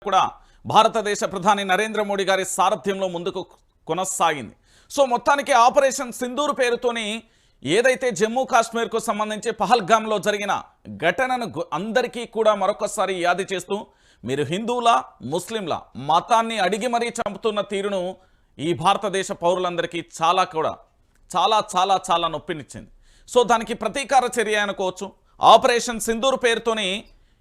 కూడా భారతదేశ ప్రధాని నరేంద్ర మోడీ గారి సారథ్యంలో ముందుకు కొనసాగింది. సో మొత్తానికి ఆపరేషన్ సింధూర్ పేరుతోని ఏదైతే జమ్మూ కాశ్మీర్కు సంబంధించి పహల్గామ్లో జరిగిన ఘటనను అందరికీ కూడా మరొకసారి యాది చేస్తూ మీరు హిందువుల ముస్లింల మతాన్ని అడిగి మరీ చంపుతున్న తీరును ఈ భారతదేశ పౌరులందరికీ చాలా నొప్పినిచ్చింది. సో దానికి ప్రతీకార చర్య అనుకోవచ్చు. ఆపరేషన్ సింధూర్ పేరుతోని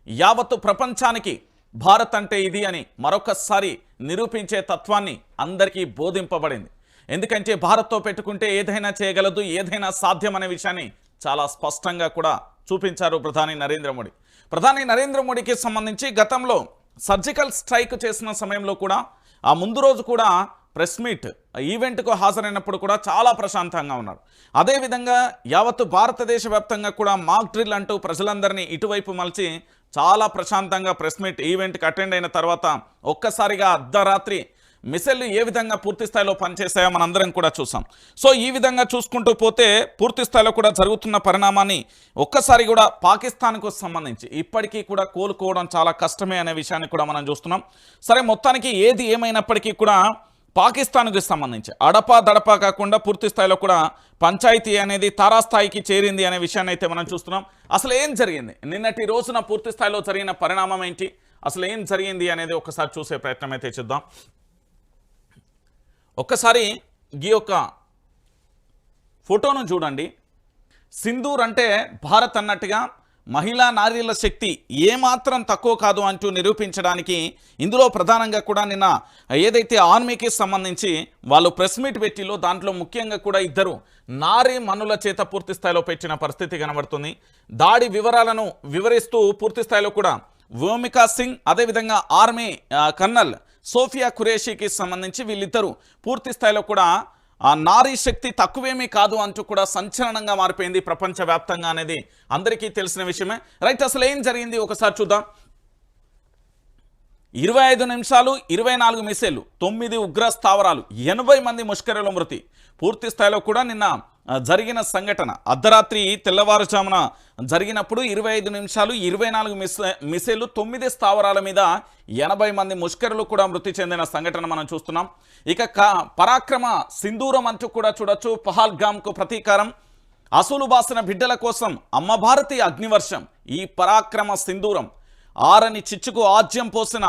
యావత్తు ప్రపంచానికి భారత్ అంటే ఇది అని మరొకసారి నిరూపించే తత్వాన్ని అందరికీ బోధింపబడింది. ఎందుకంటే భారత్తో పెట్టుకుంటే ఏదైనా చేయగలదు, ఏదైనా సాధ్యం అనే విషయాన్ని చాలా స్పష్టంగా కూడా చూపించారు ప్రధాని నరేంద్ర మోడీ. ప్రధాని నరేంద్ర మోడీకి సంబంధించి గతంలో సర్జికల్ స్ట్రైక్ చేసిన సమయంలో కూడా ఆ ముందు రోజు కూడా ప్రెస్ మీట్ ఈవెంట్కు హాజరైనప్పుడు కూడా చాలా ప్రశాంతంగా ఉన్నారు. అదేవిధంగా యావత్తు భారతదేశ వ్యాప్తంగా కూడా మాక్ డ్రిల్ అంటూ ప్రజలందరినీ ఇటువైపు మలిచి చాలా ప్రశాంతంగా ప్రెస్ మీట్ ఈవెంట్కి అటెండ్ అయిన తర్వాత ఒక్కసారిగా అర్ధరాత్రి మిసైళ్ళు ఏ విధంగా పూర్తి స్థాయిలో పనిచేసాయో మనందరం కూడా చూసాం. సో ఈ విధంగా చూసుకుంటూ పోతే పూర్తి స్థాయిలో కూడా జరుగుతున్న పరిణామాన్ని ఒక్కసారి కూడా పాకిస్తాన్కు సంబంధించి ఇప్పటికీ కూడా కోలుకోవడం చాలా కష్టమే అనే విషయాన్ని కూడా మనం చూస్తున్నాం. సరే, మొత్తానికి ఏది ఏమైనప్పటికీ కూడా పాకిస్తాన్కి సంబంధించి అడపా దడపా కాకుండా పూర్తి స్థాయిలో కూడా పంచాయతీ అనేది తారాస్థాయికి చేరింది అనే విషయాన్ని అయితే మనం చూస్తున్నాం. అసలు ఏం జరిగింది నిన్నటి రోజున పూర్తి స్థాయిలో జరిగిన పరిణామం ఏంటి, అసలు ఏం జరిగింది అనేది ఒకసారి చూసే ప్రయత్నం అయితే చేద్దాం. ఒక్కసారి ఈ యొక్క ఫోటోను చూడండి. సింధూర్ అంటే భారత్ అన్నట్టుగా మహిళా నారీల శక్తి ఏమాత్రం తక్కువ కాదు అంటూ నిరూపించడానికి ఇందులో ప్రధానంగా కూడా నిన్న ఏదైతే ఆర్మీకి సంబంధించి వాళ్ళు ప్రెస్ మీట్ పెట్టిలో దాంట్లో ముఖ్యంగా కూడా ఇద్దరు నారీ మనుల చేత పూర్తి స్థాయిలో పెట్టిన పరిస్థితి కనబడుతుంది. దాడి వివరాలను వివరిస్తూ పూర్తి స్థాయిలో కూడా వ్యోమికా సింగ్ అదేవిధంగా ఆర్మీ కర్నల్ సోఫియా ఖురేషీకి సంబంధించి వీళ్ళిద్దరూ పూర్తి స్థాయిలో కూడా నారీ శక్తి తక్కువేమీ కాదు అంటూ కూడా సంచలనంగా మారిపోయింది ప్రపంచవ్యాప్తంగా అనేది అందరికీ తెలిసిన విషయమే. రైట్, అసలు ఏం జరిగింది ఒకసారి చూద్దాం. 25 నిమిషాలు 24 మిసైళ్లు, 9 ఉగ్ర స్థావరాలు, 80 మంది ముష్కరుల మృతి. పూర్తి స్థాయిలో కూడా నిన్న జరిగిన సంఘటన అర్ధరాత్రి తెల్లవారుజామున జరిగినప్పుడు 25 నిమిషాలు 24 మిసైళ్లు, 9 స్థావరాల మీద 80 మంది ముష్కరులు కూడా మృతి చెందిన సంఘటన మనం చూస్తున్నాం. ఇక పరాక్రమ సింధూరం అంటూ కూడా చూడొచ్చు. పహల్గామ్కు ప్రతీకారం, అసలు బాసిన బిడ్డల కోసం అమ్మ భారతి అగ్నివర్షం. ఈ పరాక్రమ సింధూరం ఆరని చిచ్చుకు ఆజ్యం పోసిన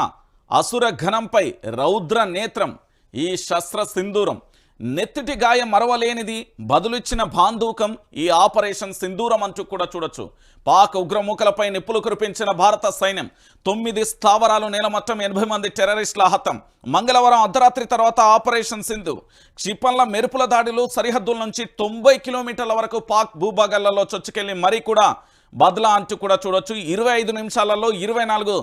అసుర ఘనంపై రౌద్ర నేత్రం. ఈ శస్త్ర సింధూరం నెత్తిటి గాయం మరవలేనిది, బదులిచ్చిన బాంధూకం ఈ ఆపరేషన్ సింధూరం అంటూ కూడా చూడొచ్చు. పాక్ ఉగ్రమూకలపై నిప్పులు కురిపించిన భారత సైన్యం, 9 స్థావరాలు నేలమట్టం, 80 మంది టెర్రరిస్టుల హతం. మంగళవారం అర్ధరాత్రి తర్వాత ఆపరేషన్ సింధూర్ క్షిపణుల మెరుపుల దాడులు సరిహద్దుల నుంచి 90 కిలోమీటర్ల వరకు పాక్ భూభాగాలలో చొచ్చుకెళ్లి మరీ కూడా బద్లా అంటూ కూడా చూడొచ్చు. 25 నిమిషాలలో 24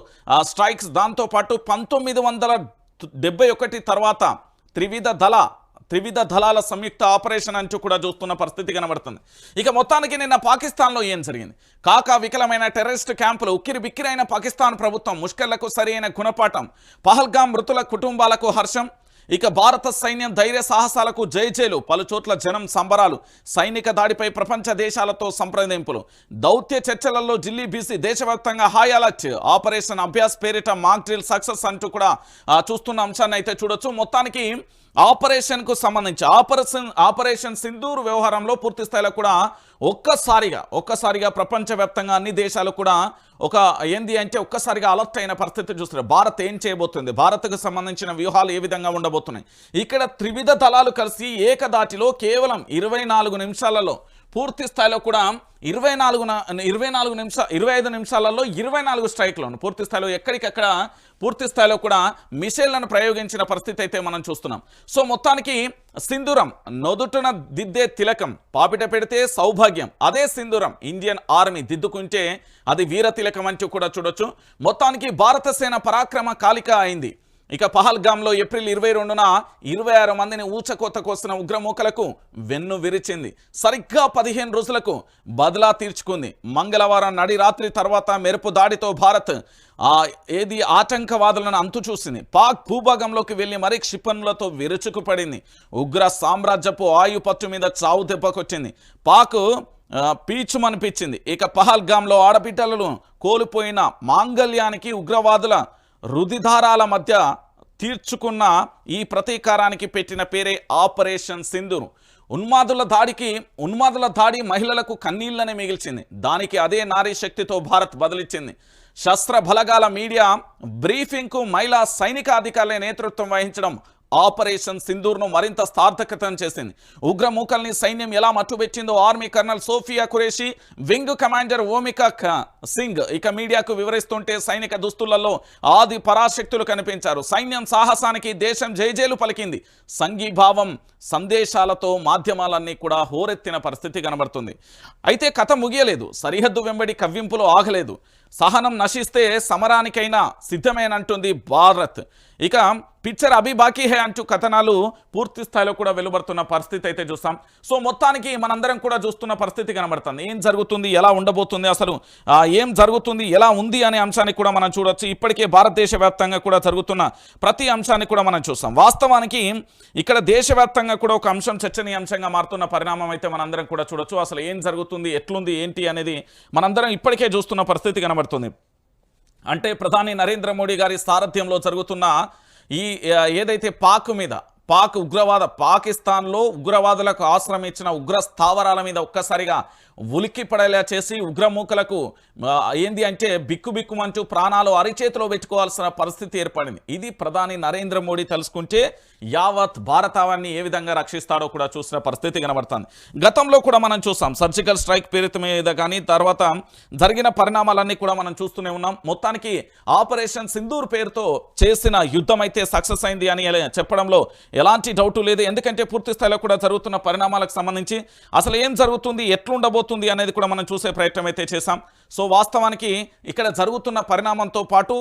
స్ట్రైక్స్, దాంతోపాటు 1971 తర్వాత త్రివిధ దళాల సంయుక్త ఆపరేషన్ అంటూ కూడా చూస్తున్న పరిస్థితి కనబడుతుంది. ఇక మొత్తానికి నిన్న పాకిస్తాన్లో ఏం జరిగింది? వికలమైన టెర్రరిస్ట్ క్యాంపులు, ఉక్కిరి బిక్కిరైన పాకిస్తాన్ ప్రభుత్వం, ముష్కర్లకు సరైన గుణపాఠం, పహల్గామ్ మృతుల కుటుంబాలకు హర్షం. ఇక భారత సైన్యం ధైర్య సాహసాలకు జైజేలు, పలుచోట్ల జనం సంబరాలు, సైనిక దాడిపై ప్రపంచ దేశాలతో సంప్రదింపులు, దౌత్య చర్చలలో ఢిల్లీ బీసీ, దేశవ్యాప్తంగా హై అలర్ట్, ఆపరేషన్ అభ్యాస్ పేరిట మాక్ డ్రిల్ సక్సెస్ అంటూ కూడా చూస్తున్న అంశాన్ని అయితే చూడొచ్చు. మొత్తానికి ఆపరేషన్కు సంబంధించి ఆపరేషన్ సింధూర్ వ్యవహారంలో పూర్తి స్థాయిలో కూడా ఒక్కసారిగా ప్రపంచవ్యాప్తంగా అన్ని దేశాలు కూడా ఒక్కసారిగా అలర్ట్ అయిన పరిస్థితి చూస్తున్నారు. భారత్ ఏం చేయబోతుంది, భారత్కు సంబంధించిన వ్యూహాలు ఏ విధంగా ఉండబోతున్నాయి. ఇక్కడ త్రివిధ దళాలు కలిసి ఏకదాటిలో కేవలం 24 నిమిషాలలో పూర్తి స్థాయిలో కూడా 25 నిమిషాలలో 24 స్ట్రైక్లను పూర్తి స్థాయిలో ఎక్కడికక్కడ పూర్తి స్థాయిలో కూడా మిసైళ్లను ప్రయోగించిన పరిస్థితి అయితే మనం చూస్తున్నాం. సో మొత్తానికి సింధూరం నొదుటున దిద్దే తిలకం, పాపిట పెడితే సౌభాగ్యం. అదే సింధూరం ఇండియన్ ఆర్మీ దిద్దుకుంటే అది వీర తిలకం అంటూ కూడా చూడొచ్చు. మొత్తానికి భారత సేన పరాక్రమ కాలిక అయింది. ఇక పహల్గామ్లో ఏప్రిల్ 22న 26 మందిని ఊచకోత కోసిన ఉగ్రమూకలకు వెన్ను విరిచింది. సరిగ్గా 15 రోజులకు బదలా తీర్చుకుంది. మంగళవారం నడి రాత్రి తర్వాత మెరుపు దాడితో భారత్ ఆటంకవాదులను అంతు చూసింది. పాక్ భూభాగంలోకి వెళ్లి మరీ క్షిపణులతో విరుచుకుపడింది. ఉగ్ర సామ్రాజ్యపు ఆయుపత్తు మీద చావు దెబ్బకొచ్చింది. పాక్ పీచుమనిపించింది. ఇక పహల్గామ్లో ఆడబిడ్డలను కోల్పోయిన మాంగళ్యానికి ఉగ్రవాదుల రుధిదారాల మధ్య తీర్చుకున్న ఈ ప్రతీకారానికి పెట్టిన పేరే ఆపరేషన్ సింధూర్. ఉన్మాదుల దాడి మహిళలకు కన్నీళ్లనే మిగిల్చింది. దానికి అదే నారీ శక్తితో భారత్ బదిలిచ్చింది. శస్త్ర బలగాల మీడియా బ్రీఫింగ్కు మహిళా సైనిక అధికారులే నేతృత్వం వహించడం ఆపరేషన్ సింధూర్ను మరింత సార్థకతం చేసింది. ఉగ్రమూకల్ని సైన్యం ఎలా మట్టుబెట్టిందో army colonel Sofiya Qureshi, wing commander Vyomika Singh ఇక మీడియాకు వివరిస్తుంటే సైనిక దుస్తులలో ఆది పరాశక్తులు కనిపించారు. సైన్యం సాహసానికి దేశం జైజేలు పలికింది. సంఘీభావం సందేశాలతో మాధ్యమాలన్నీ కూడా హోరెత్తిన పరిస్థితి కనబడుతుంది. అయితే కథ ముగియలేదు. సరిహద్దు వెంబడి కవ్వింపులు ఆగలేదు. సహనం నశిస్తే సమరానికైనా సిద్ధమేనంటుంది భారత్. ఇక పిక్చర్ అభి బాకీ హే అంటూ కథనాలు పూర్తి స్థాయిలో కూడా వెలువడుతున్న పరిస్థితి అయితే చూస్తాం. సో మొత్తానికి మనందరం కూడా చూస్తున్న పరిస్థితి కనబడుతుంది. ఏం జరుగుతుంది, ఎలా ఉండబోతుంది, అసలు ఏం జరుగుతుంది, ఎలా ఉంది అనే అంశాన్ని కూడా మనం చూడొచ్చు. ఇప్పటికే భారతదేశ వ్యాప్తంగా కూడా జరుగుతున్న ప్రతి అంశాన్ని కూడా మనం చూస్తాం. వాస్తవానికి ఇక్కడ దేశవ్యాప్తంగా కూడా ఒక అంశం చర్చనీయాంశంగా మారుతున్న పరిణామం అయితే మనందరం కూడా చూడొచ్చు. అసలు ఏం జరుగుతుంది, ఎట్లుంది, ఏంటి అనేది మనందరం ఇప్పటికే చూస్తున్న పరిస్థితి కనబడుతుంది. అంటే ప్రధాని నరేంద్ర మోడీ గారి సారథ్యంలో జరుగుతున్న ఈ ఏదైతే పాకిస్తాన్లో ఉగ్రవాదులకు ఆశ్రయం ఇచ్చిన ఉగ్ర స్థావరాల మీద ఒక్కసారిగా ఉలిక్కి పడేలా చేసి ఉగ్రమూకలకు ఏంది అంటే బిక్కుబిక్కుమంటూ ప్రాణాలు అరిచేతిలో పెట్టుకోవాల్సిన పరిస్థితి ఏర్పడింది. ఇది ప్రధాని నరేంద్ర మోడీ తెలుసుకుంటే యావత్ భారతావన్ని ఏ విధంగా రక్షిస్తాడో కూడా చూసిన పరిస్థితి కనబడుతుంది. గతంలో కూడా మనం చూసాం సర్జికల్ స్ట్రైక్ పేరు మీద కానీ తర్వాత జరిగిన పరిణామాలన్నీ కూడా మనం చూస్తూనే ఉన్నాం. మొత్తానికి ఆపరేషన్ సింధూర్ పేరుతో చేసిన యుద్ధం అయితే సక్సెస్ అయింది అని చెప్పడంలో ఎలాంటి డౌటు లేదు. ఎందుకంటే పూర్తి స్థాయిలో కూడా జరుగుతున్న పరిణామాలకు సంబంధించి అసలు ఏం జరుగుతుంది, ఎట్లుండబోతుంది అనేది కూడా మనం చూసే ప్రయత్నం అయితే చేశాం. సో వాస్తవానికి ఇక్కడ జరుగుతున్న పరిణామంతో పాటు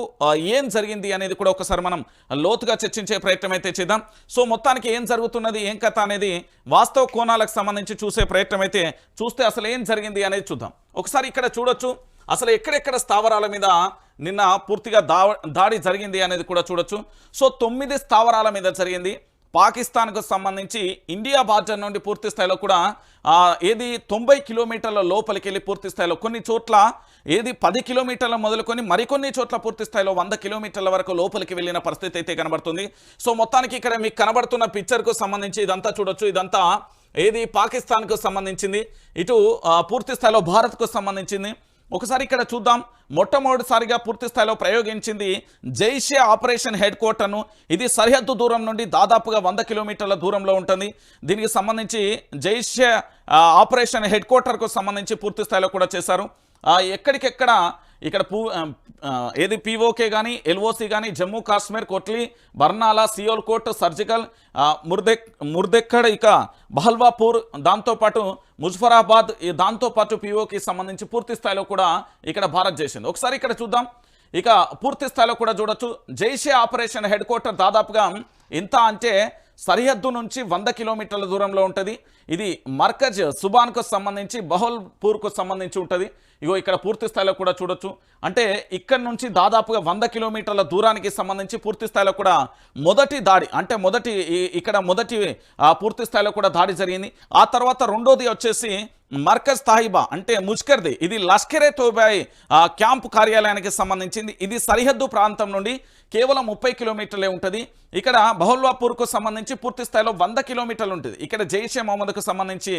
ఏం జరిగింది అనేది కూడా ఒకసారి మనం లోతుగా చర్చించే ప్రయత్నం అయితే చేద్దాం. సో మొత్తానికి ఏం జరుగుతున్నది, ఏం కథ అనేది వాస్తవ కోణాలకు సంబంధించి చూసే ప్రయత్నం అయితే చూస్తే అసలు ఏం జరిగింది అనేది చూద్దాం. ఒకసారి ఇక్కడ చూడొచ్చు అసలు ఎక్కడెక్కడ స్థావరాల మీద నిన్న పూర్తిగా దాడి జరిగింది అనేది కూడా చూడొచ్చు. సో 9 స్థావరాల మీద జరిగింది. పాకిస్తాన్కు సంబంధించి ఇండియా బార్డర్ నుండి పూర్తి స్థాయిలో కూడా 90 కిలోమీటర్ల లోపలికి వెళ్ళి పూర్తి స్థాయిలో కొన్ని చోట్ల 10 కిలోమీటర్ల మొదలుకొని మరికొన్ని చోట్ల పూర్తి స్థాయిలో 100 కిలోమీటర్ల వరకు లోపలికి వెళ్ళిన పరిస్థితి అయితే కనబడుతుంది. సో మొత్తానికి ఇక్కడ మీకు కనబడుతున్న పిక్చర్కు సంబంధించి ఇదంతా చూడొచ్చు. ఇదంతా పాకిస్తాన్కు సంబంధించింది, ఇటు పూర్తి స్థాయిలో భారత్కు సంబంధించింది. ఒకసారి ఇక్కడ చూద్దాం. మొట్టమొదటిసారిగా పూర్తి స్థాయిలో ప్రయోగించింది జైషే ఆపరేషన్ హెడ్ క్వార్టర్ను. ఇది సరిహద్దు దూరం నుండి దాదాపుగా 100 కిలోమీటర్ల దూరంలో ఉంటుంది. దీనికి సంబంధించి జైషే ఆపరేషన్ హెడ్ క్వార్టర్కు సంబంధించి పూర్తి స్థాయిలో కూడా చేశారు. ఎక్కడికెక్కడ ఇక్కడ పీఓకే కానీ ఎల్ఓసి కానీ జమ్మూ కాశ్మీర్, కొట్లీ, బర్నాలా, సియోల్కోట్, సర్జికల్, ముర్దెక్కడ్, ఇక బహల్వాపూర్, దాంతోపాటు ముజఫరాబాద్, దాంతోపాటు పీఓకి సంబంధించి పూర్తి స్థాయిలో కూడా ఇక్కడ భారత్ చేసింది. ఒకసారి ఇక్కడ చూద్దాం. ఇక పూర్తి స్థాయిలో కూడా చూడొచ్చు జైషే ఆపరేషన్ హెడ్ క్వార్టర్ దాదాపుగా ఎంత అంటే సరిహద్దు నుంచి 100 కిలోమీటర్ల దూరంలో ఉంటుంది. ఇది మర్కజ్ సుబాన్కు సంబంధించి బహల్పూర్కు సంబంధించి ఉంటుంది. ఇగో ఇక్కడ పూర్తి స్థాయిలో కూడా చూడొచ్చు. అంటే ఇక్కడ నుంచి దాదాపుగా 100 కిలోమీటర్ల దూరానికి సంబంధించి పూర్తి స్థాయిలో కూడా మొదటి దాడి అంటే ఇక్కడ మొదటి పూర్తి స్థాయిలో కూడా దాడి జరిగింది. ఆ తర్వాత రెండోది వచ్చేసి మర్కజ్ తాహిబా అంటే ముష్కర్ది, ఇది లష్కరే తోబాయ్ క్యాంపు కార్యాలయానికి సంబంధించింది. ఇది సరిహద్దు ప్రాంతం నుండి కేవలం 30 కిలోమీటర్లే ఉంటుంది. ఇక్కడ బహల్వాపూర్కు సంబంధించి పూర్తి స్థాయిలో 100 కిలోమీటర్లు ఉంటుంది. ఇక్కడ జైషే మహమ్మద్కు సంబంధించి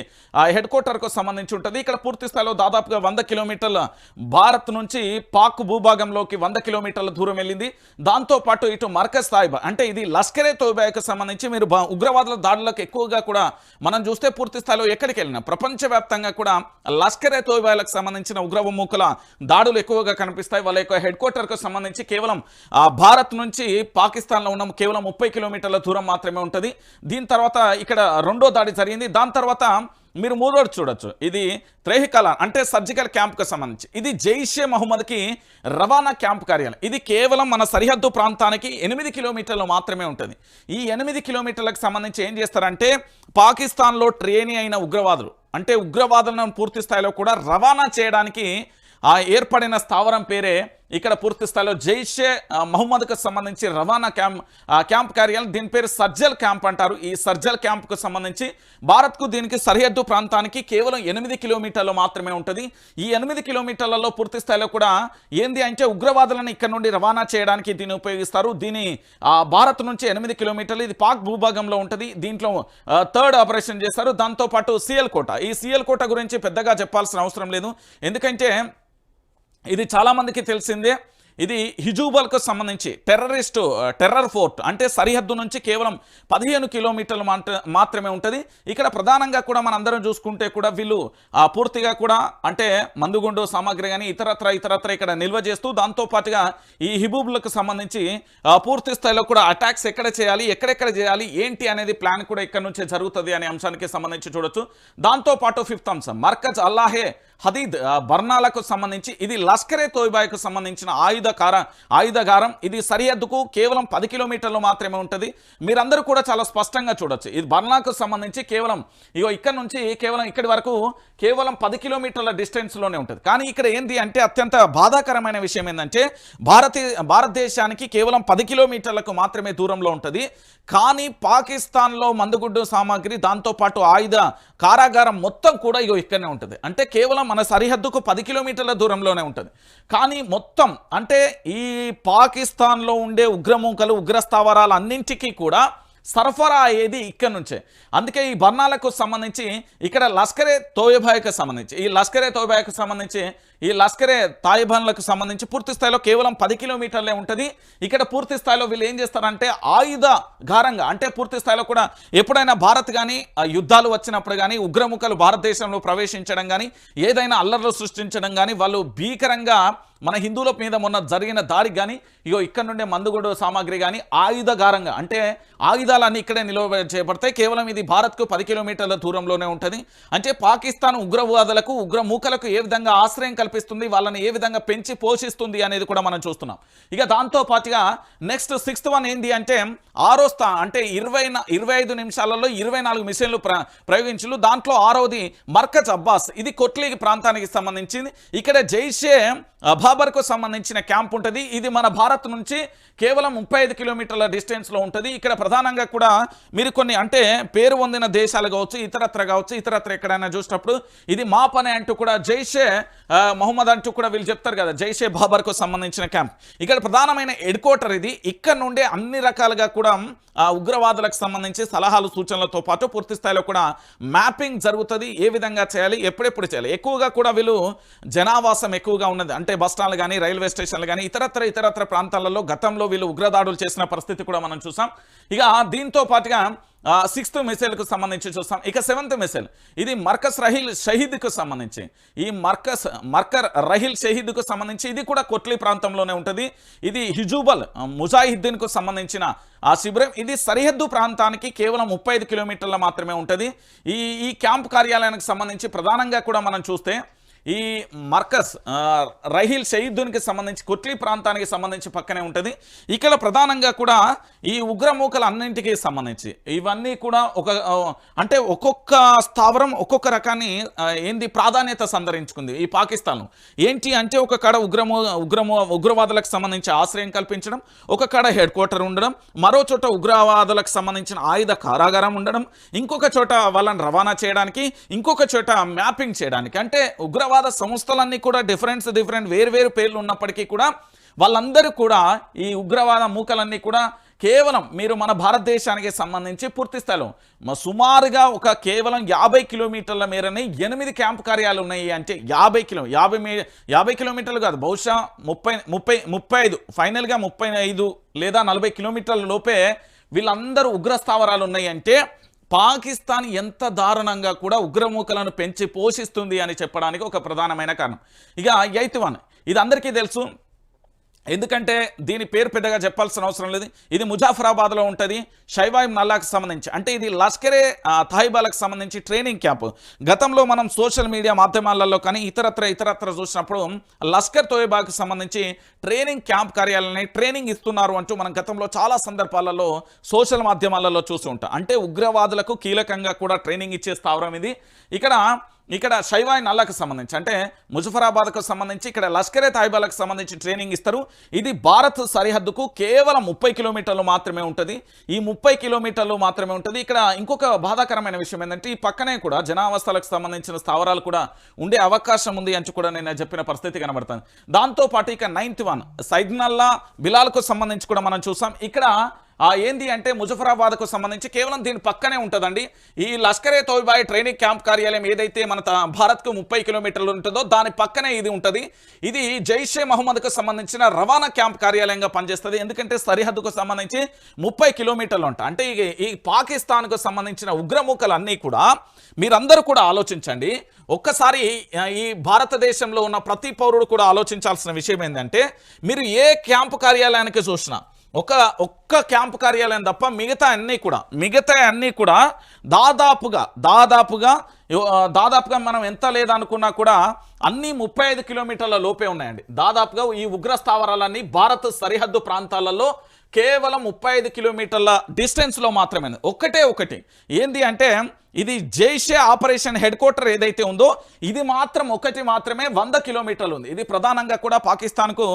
హెడ్ క్వార్టర్కు సంబంధించి ఉంటుంది. ఇక్కడ పూర్తి స్థాయిలో దాదాపుగా 100 కిలోమీటర్ల భారత్ నుంచి పాక్ భూభాగంలోకి 100 కిలోమీటర్ల దూరం వెళ్ళింది. దాంతోపాటు ఇటు మర్కజ్ తాయిబా అంటే ఇది లష్కరే తోబాయ్కు సంబంధించి మీరు ఉగ్రవాదుల దాడులకు ఎక్కువగా కూడా మనం చూస్తే పూర్తి స్థాయిలో ఎక్కడికి వెళ్ళినా ప్రపంచవ్యాప్తంగా కూడా లష్కరే తోబాయ్లకు సంబంధించిన ఉగ్రమూకల దాడులు ఎక్కువగా కనిపిస్తాయి. వాళ్ళ యొక్క హెడ్ క్వార్టర్కు సంబంధించి కేవలం భారత్ నుంచి పాకిస్తాన్లో ఉన్న కేవలం 30 కిలోమీటర్ల దూరం మాత్రమే ఉంటుంది. దీని తర్వాత ఇక్కడ రెండో దాడి జరిగింది. దాని తర్వాత మీరు మూడోది చూడొచ్చు. ఇది త్రేహికలా అంటే సర్జికల్ క్యాంప్కి సంబంధించి ఇది జైషే మహమ్మద్కి రవాణా క్యాంప్ కార్యాలయం. ఇది కేవలం మన సరిహద్దు ప్రాంతానికి 8 కిలోమీటర్లు మాత్రమే ఉంటుంది. ఈ 8 కిలోమీటర్లకు సంబంధించి ఏం చేస్తారంటే పాకిస్తాన్లో ట్రైనీ అయిన ఉగ్రవాదులు అంటే ఉగ్రవాదులను పూర్తి స్థాయిలో కూడా రవాణా చేయడానికి ఏర్పడిన స్థావరం పేరే ఇక్కడ పూర్తి స్థాయిలో జైషే మహమ్మద్కు సంబంధించి రవాణా క్యాంప్ కార్యాలయం, దీని పేరు సర్జల్ క్యాంప్ అంటారు. ఈ సర్జల్ క్యాంప్కు సంబంధించి భారత్కు దీనికి సరిహద్దు ప్రాంతానికి కేవలం 8 కిలోమీటర్లు మాత్రమే ఉంటుంది. ఈ 8 కిలోమీటర్లలో పూర్తి స్థాయిలో కూడా ఏంది అంటే ఉగ్రవాదులను ఇక్కడ నుండి రవాణా చేయడానికి దీన్ని ఉపయోగిస్తారు. దీని భారత్ నుంచి 8 కిలోమీటర్లు, ఇది పాక్ భూభాగంలో ఉంటుంది. దీంట్లో థర్డ్ ఆపరేషన్ చేస్తారు. దాంతోపాటు సియల్కోట, ఈ సియల్కోట గురించి పెద్దగా చెప్పాల్సిన అవసరం లేదు, ఎందుకంటే ఇది చాలామందికి తెలిసిందే. ఇది హిజూబల్కు సంబంధించి టెర్రర్ ఫోర్ట్, అంటే సరిహద్దు నుంచి కేవలం 15 కిలోమీటర్లు మాత్రమే ఉంటుంది. ఇక్కడ ప్రధానంగా కూడా మనందరం చూసుకుంటే కూడా వీళ్ళు పూర్తిగా కూడా అంటే మందుగుండు సామాగ్రి కానీ ఇతరత్ర ఇక్కడ నిల్వ చేస్తూ, దాంతోపాటుగా ఈ హిబూబ్లకు సంబంధించి పూర్తి స్థాయిలో కూడా అటాక్స్ ఎక్కడ చేయాలి, ఎక్కడెక్కడ చేయాలి ఏంటి అనేది ప్లాన్ కూడా ఇక్కడ నుంచే జరుగుతుంది అనే అంశానికి సంబంధించి చూడొచ్చు. దాంతోపాటు 5th అంశం మర్కజ్ అల్లాహే హదీద్ బర్నాలకు సంబంధించి, ఇది లష్కరే తోయిబాకు సంబంధించిన ఆయుధగారం. ఇది సరిహద్దుకు కేవలం 10 కిలోమీటర్లు మాత్రమే ఉంటుంది. మీరందరూ కూడా చాలా స్పష్టంగా చూడొచ్చు. ఇది బర్నాకు సంబంధించి కేవలం ఇక్కడ నుంచి కేవలం ఇక్కడి వరకు కేవలం 10 కిలోమీటర్ల డిస్టెన్స్లోనే ఉంటుంది. కానీ ఇక్కడ ఏంది అంటే అత్యంత బాధాకరమైన విషయం ఏంటంటే భారతదేశానికి కేవలం 10 కిలోమీటర్లకు మాత్రమే దూరంలో ఉంటుంది. కానీ పాకిస్తాన్లో మందుగుడ్డు సామాగ్రి, దాంతోపాటు ఆయుధ కారాగారం మొత్తం కూడా ఇక్కడనే ఉంటుంది. అంటే కేవలం మన సరిహద్దుకు 10 కిలోమీటర్ల దూరంలోనే ఉంటుంది. కానీ మొత్తం అంటే ఈ పాకిస్తాన్లో ఉండే ఉగ్రమూకలు, ఉగ్రస్థావరాలు అన్నింటికీ కూడా సరఫరా అయ్యేది ఇక్కడ నుంచే. అందుకే ఈ బర్నాలకు సంబంధించి ఇక్కడ లష్కరే తోయబాకు సంబంధించి ఈ లష్కరే తాయిబాన్లకు సంబంధించి పూర్తి స్థాయిలో కేవలం 10 కిలోమీటర్లే ఉంటుంది. ఇక్కడ పూర్తి స్థాయిలో వీళ్ళు ఏం చేస్తారంటే ఆయుధగారంగా, అంటే పూర్తి స్థాయిలో కూడా ఎప్పుడైనా భారత్ కానీ యుద్ధాలు వచ్చినప్పుడు కానీ ఉగ్రముఖలు భారతదేశంలో ప్రవేశించడం కానీ ఏదైనా అల్లర్లు సృష్టించడం కానీ వాళ్ళు భీకరంగా మన హిందువుల మీద మొన్న జరిగిన దాడికి కానీ ఇక్కడ నుండే మందుగుడు సామాగ్రి కానీ ఆయుధగారంగా, అంటే ఆయుధాలన్నీ ఇక్కడే నిల్వ చేయబడతాయి. కేవలం ఇది భారత్కు 10 కిలోమీటర్ల దూరంలోనే ఉంటుంది. అంటే పాకిస్తాన్ ఉగ్రవాదులకు, ఉగ్రమూకలకు ఏ విధంగా ఆశ్రయం కల్పిస్తుంది, వాళ్ళని ఏ విధంగా పెంచి పోషిస్తుంది అనేది కూడా మనం చూస్తున్నాం. ఇక దాంతో పాటుగా నెక్స్ట్ 6th వన్ ఏంటి అంటే అంటే 25 నిమిషాలలో 24 మిసైన్లు ప్రయోగించారు. దాంట్లో 6వది మర్కజ్ అబ్బాస్, ఇది కొట్లీ ప్రాంతానికి సంబంధించింది. ఇక్కడ జైషే బాబర్కు సంబంధించిన క్యాంప్ ఉంటుంది. ఇది మన భారత్ నుంచి కేవలం 35 కిలోమీటర్ల డిస్టెన్స్లో ఉంటుంది. ఇక్కడ ప్రధానంగా కూడా మీరు కొన్ని అంటే పేరు పొందిన దేశాలు కావచ్చు, ఇతరత్ర ఎక్కడైనా చూసినప్పుడు ఇది మా పని అంటూ కూడా జైషే మహమ్మద్ అంటూ కూడా వీళ్ళు చెప్తారు కదా, జైషే బాబర్కు సంబంధించిన క్యాంప్. ఇక్కడ ప్రధానమైన హెడ్ క్వార్టర్ ఇది. ఇక్కడ నుండే అన్ని రకాలుగా కూడా ఉగ్రవాదులకు సంబంధించి సలహాలు సూచనలతో పాటు పూర్తి స్థాయిలో కూడా మ్యాపింగ్ జరుగుతుంది. ఏ విధంగా చేయాలి, ఎప్పుడెప్పుడు చేయాలి. ఎక్కువగా కూడా వీళ్ళు జనావాసం ఎక్కువగా ఉన్నది, అంటే బస్ స్టాండ్లు కానీ రైల్వే స్టేషన్లు కానీ ఇతరత్ర ప్రాంతాలలో గతంలో వీళ్ళు ఉగ్రదాడులు చేసిన పరిస్థితి కూడా మనం చూసాం. ఇక దీంతో పాటుగా 6th మిసైల్కు సంబంధించి చూస్తాం. ఇక 7th మిసైల్ ఇది మర్కజ్ రహీల్ షహీద్కు సంబంధించి, ఈ మర్కర్ రహీల్ షహీద్కు సంబంధించి ఇది కూడా కొట్లీ ప్రాంతంలోనే ఉంటుంది. ఇది హిజూబల్ ముజాహిద్దీన్కు సంబంధించిన శిబిరం. ఇది సరిహద్దు ప్రాంతానికి కేవలం 35 కిలోమీటర్ల మాత్రమే ఉంటుంది. ఈ క్యాంప్ కార్యాలయానికి సంబంధించి ప్రధానంగా కూడా మనం చూస్తే ఈ మర్కజ్ రహీల్ షహీద్దునికి సంబంధించి కొట్లీ ప్రాంతానికి సంబంధించి పక్కనే ఉంటుంది. ఇక్కడ ప్రధానంగా కూడా ఈ ఉగ్రమూకలు అన్నింటికి సంబంధించి ఇవన్నీ కూడా అంటే ఒక్కొక్క స్థావరం ఒక్కొక్క రకాన్ని ప్రాధాన్యత సంతరించుకుంది ఈ పాకిస్తాన్. ఏంటి అంటే ఒక కాడ ఉగ్రవాదులకు సంబంధించి ఆశ్రయం కల్పించడం, ఒక కాడ హెడ్ క్వార్టర్ ఉండడం, మరో చోట ఉగ్రవాదులకు సంబంధించిన ఆయుధ కారాగారం ఉండడం, ఇంకొక చోట వాళ్ళని రవాణా చేయడానికి, ఇంకొక చోట మ్యాపింగ్ చేయడానికి. అంటే ఉగ్రవాద సంస్థలన్నీ కూడా డిఫరెంట్ వేరు పేర్లు ఉన్నప్పటికీ కూడా వాళ్ళందరూ కూడా ఈ ఉగ్రవాద మూకలన్నీ కూడా కేవలం మీరు మన భారతదేశానికి సంబంధించి పూర్తి స్థలం సుమారుగా ఒక కేవలం 50 కిలోమీటర్ల మేరనే 8 క్యాంప్ కార్యాలు ఉన్నాయి. అంటే 50 కిలోమీటర్లు కాదు, బహుశా 35 ఫైనల్గా 35 లేదా 40 కిలోమీటర్ల లోపే వీళ్ళందరూ ఉగ్రస్థావరాలు ఉన్నాయి. అంటే పాకిస్తాన్ ఎంత దారుణంగా కూడా ఉగ్రమూకలను పెంచి పోషిస్తుంది అని చెప్పడానికి ఒక ప్రధానమైన కారణం. ఇక 8th వన్ ఇది అందరికీ తెలుసు, ఎందుకంటే దీని పేరు పెద్దగా చెప్పాల్సిన అవసరం లేదు. ఇది ముజాఫరాబాద్లో ఉంటుంది. షైవాయిం నల్లాకు సంబంధించి, అంటే ఇది లష్కరే తాయిబాలకు సంబంధించి ట్రైనింగ్ క్యాంప్. గతంలో మనం సోషల్ మీడియా మాధ్యమాలలో కానీ ఇతరత్ర చూసినప్పుడు లష్కర్ తోయిబాకు సంబంధించి ట్రైనింగ్ క్యాంప్ కార్యాలయాన్ని ట్రైనింగ్ ఇస్తున్నారు అంటూ మనం గతంలో చాలా సందర్భాలలో సోషల్ మాధ్యమాలలో చూసి ఉంటాం. అంటే ఉగ్రవాదులకు కీలకంగా కూడా ట్రైనింగ్ ఇచ్చే స్థావరం ఇది. ఇక్కడ ఇక్కడ షైవాయ్ నల్లాకు సంబంధించి అంటే ముజఫరాబాద్కు సంబంధించి ఇక్కడ లష్కరే తాయిబాలకు సంబంధించి ట్రైనింగ్ ఇస్తారు. ఇది భారత్ సరిహద్దుకు కేవలం 30 కిలోమీటర్లు మాత్రమే ఉంటుంది. ఈ 30 కిలోమీటర్లు మాత్రమే ఉంటుంది. ఇక్కడ ఇంకొక బాధాకరమైన విషయం ఏంటంటే ఈ పక్కనే కూడా జనావాసాలకు సంబంధించిన స్థావరాలు కూడా ఉండే అవకాశం ఉంది అని కూడా నేను చెప్పిన పరిస్థితి కనబడుతుంది. దాంతోపాటు ఇక 91 సైద్నల్లా బిలాల్కు సంబంధించి కూడా మనం చూసాం. ఇక్కడ ఏంది అంటే ముజఫరాబాద్కు సంబంధించి కేవలం దీని పక్కనే ఉంటుందండి. ఈ లష్కరే తోయిబాయ్ ట్రైనింగ్ క్యాంప్ కార్యాలయం ఏదైతే మన భారత్కు 30 కిలోమీటర్లు ఉంటుందో దాని పక్కనే ఇది ఉంటుంది. ఇది జైషే మహమ్మద్కు సంబంధించిన రవాణా క్యాంప్ కార్యాలయంగా పనిచేస్తుంది. ఎందుకంటే సరిహద్దుకు సంబంధించి 30 కిలోమీటర్లు ఉంటాయి. అంటే ఈ పాకిస్తాన్కు సంబంధించిన ఉగ్రమూకలన్నీ కూడా మీరందరూ కూడా ఆలోచించండి. ఒక్కసారి ఈ భారతదేశంలో ఉన్న ప్రతి పౌరుడు కూడా ఆలోచించాల్సిన విషయం ఏంటంటే మీరు ఏ క్యాంపు కార్యాలయానికి చూసినా ఒక్క క్యాంపు కార్యాలయం తప్ప మిగతా అన్నీ కూడా దాదాపుగా మనం ఎంత లేదనుకున్నా కూడా అన్నీ 35 కిలోమీటర్ల లోపే ఉన్నాయండి. దాదాపుగా ఈ ఉగ్ర స్థావరాలన్నీ భారత్ సరిహద్దు ప్రాంతాలలో కేవలం 35 కిలోమీటర్ల డిస్టెన్స్లో మాత్రమే. ఒకటి ఏంది అంటే ఇది జైషే ఆపరేషన్ హెడ్ క్వార్టర్ ఏదైతే ఉందో ఇది మాత్రమే 100 కిలోమీటర్లు ఉంది. ఇది ప్రధానంగా కూడా పాకిస్తాన్కు